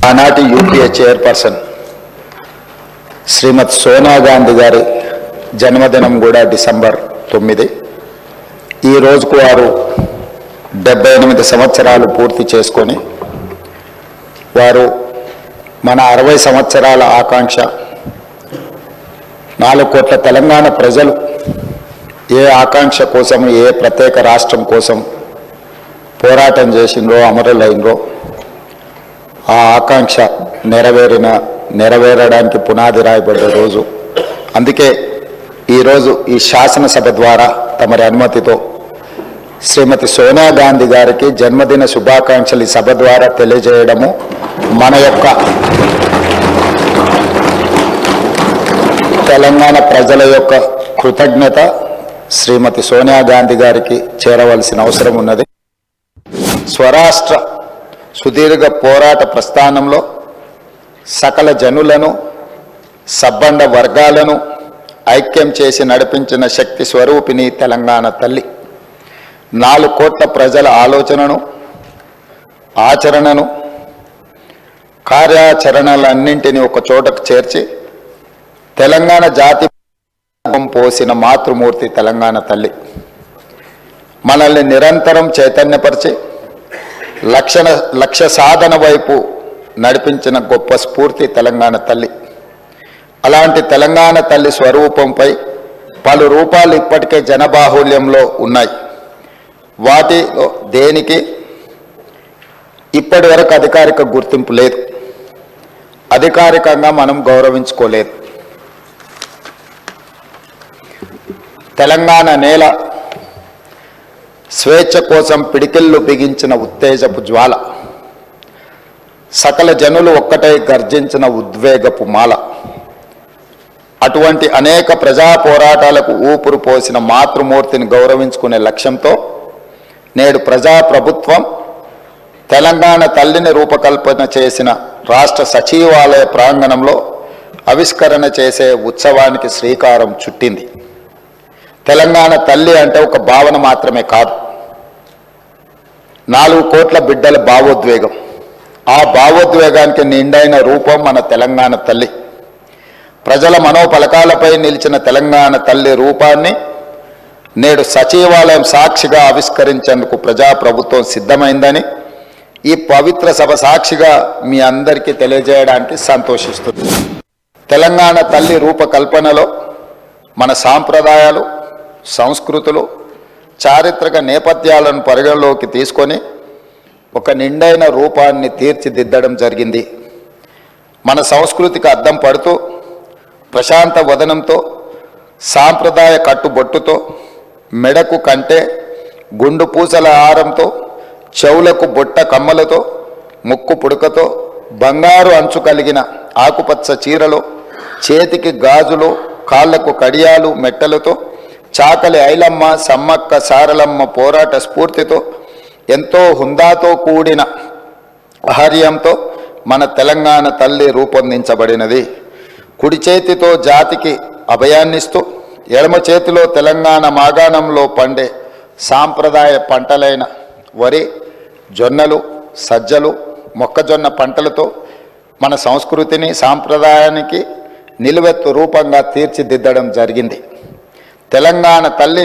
ఆనాటి UPA chairperson శ్రీమతి సోనియా గాంధీ గారి జన్మదినం కూడా డిసెంబర్ 9. ఈ రోజుకు వారు 78 సంవత్సరాలు పూర్తి చేసుకొని వారు మన 60 సంవత్సరాల ఆకాంక్ష 4 కోట్ల తెలంగాణ ప్రజలు ఏ ఆకాంక్ష కోసం ఏ ప్రత్యేక రాష్ట్రం కోసం పోరాటం చేసిండ్రో అమరులైనరో ఆ ఆకాంక్ష నెరవేరడానికి పునాది రాయబడ్డ రోజు. అందుకే ఈరోజు ఈ శాసనసభ ద్వారా తమరి అనుమతితో శ్రీమతి సోనియా గాంధీ గారికి జన్మదిన శుభాకాంక్షలు ఈ సభ ద్వారా తెలియజేయడము మన యొక్క తెలంగాణ ప్రజల యొక్క కృతజ్ఞత శ్రీమతి సోనియా గాంధీ గారికి చేరవలసిన అవసరం ఉన్నది. స్వరాష్ట్ర సుదీర్ఘ పోరాట ప్రస్థానంలో సకల జనులను సబ్బండ వర్గాలను ఐక్యం చేసి నడిపించిన శక్తి స్వరూపిణి తెలంగాణ తల్లి 4 కోట్ల ప్రజల ఆలోచనను ఆచరణను కార్యాచరణలన్నింటినీ ఒక చోటకు చేర్చి తెలంగాణ జాతి పోసిన మాతృమూర్తి తెలంగాణ తల్లి మనల్ని నిరంతరం చైతన్యపరిచి లక్ష్య సాధన వైపు నడిపించిన గొప్ప స్ఫూర్తి తెలంగాణ తల్లి. అలాంటి తెలంగాణ తల్లి స్వరూపంపై పలు రూపాలు ఇప్పటికే జనబాహుల్యంలో ఉన్నాయి. వాటిలో దేనికి ఇప్పటి వరకు అధికారిక గుర్తింపు లేదు, అధికారికంగా మనం గౌరవించుకోలేదు. తెలంగాణ నేల స్వేచ్ఛ కోసం పిడికిళ్ళు బిగించిన ఉత్తేజపు జ్వాల, సకల జనులు ఒక్కటై గర్జించిన ఉద్వేగపు మాల. అటువంటి అనేక ప్రజా పోరాటాలకు ఊపిరి పోసిన మాతృమూర్తిని గౌరవించుకునే లక్ష్యంతో నేడు ప్రజాప్రభుత్వం తెలంగాణ తల్లిని రూపకల్పన చేసిన రాష్ట్ర సచివాలయ ప్రాంగణంలో ఆవిష్కరణ చేసే ఉత్సవానికి శ్రీకారం చుట్టింది. తెలంగాణ తల్లి అంటే ఒక భావన మాత్రమే కాదు, 4 కోట్ల బిడ్డల భావోద్వేగం. ఆ భావోద్వేగానికి నిండైన రూపం మన తెలంగాణ తల్లి. ప్రజల మనోపలకాలపై నిలిచిన తెలంగాణ తల్లి రూపాన్ని నేడు సచివాలయం సాక్షిగా ఆవిష్కరించేందుకు ప్రజాప్రభుత్వం సిద్ధమైందని ఈ పవిత్ర సభ సాక్షిగా మీ అందరికీ తెలియజేయడానికి సంతోషిస్తుంది. తెలంగాణ తల్లి రూపకల్పనలో మన సాంప్రదాయాలు, సంస్కృతులు, చారిత్రక నేపథ్యాలను పరిగణలోకి తీసుకొని ఒక నిండైన రూపాన్ని తీర్చిదిద్దడం జరిగింది. మన సంస్కృతికి అద్దం పడుతూ ప్రశాంత వదనంతో, సాంప్రదాయ కట్టుబొట్టుతో, మెడకు కంటే గుండు పూసల హారంతో, చెవులకు బొట్ట కమ్మలతో, ముక్కు పుడకతో, బంగారు అంచు కలిగిన ఆకుపచ్చ చీరలో, చేతికి గాజులు, కాళ్లకు కడియాలు మెట్టలతో, చాకలి ఐలమ్మ, సమ్మక్క సారలమ్మ పోరాట స్ఫూర్తితో, ఎంతో హుందాతో కూడిన ఆహార్యంతో మన తెలంగాణ తల్లి రూపొందించబడినది. కుడి చేతితో జాతికి అభయాన్నిస్తూ, ఎడమ చేతిలో తెలంగాణ మాగాణంలో పండే సాంప్రదాయ పంటలైన వరి, జొన్నలు, సజ్జలు, మొక్కజొన్న పంటలతో మన సంస్కృతిని, సాంప్రదాయానికి నిలువెత్తు రూపంగా తీర్చిదిద్దడం జరిగింది. తెలంగాణ తల్లి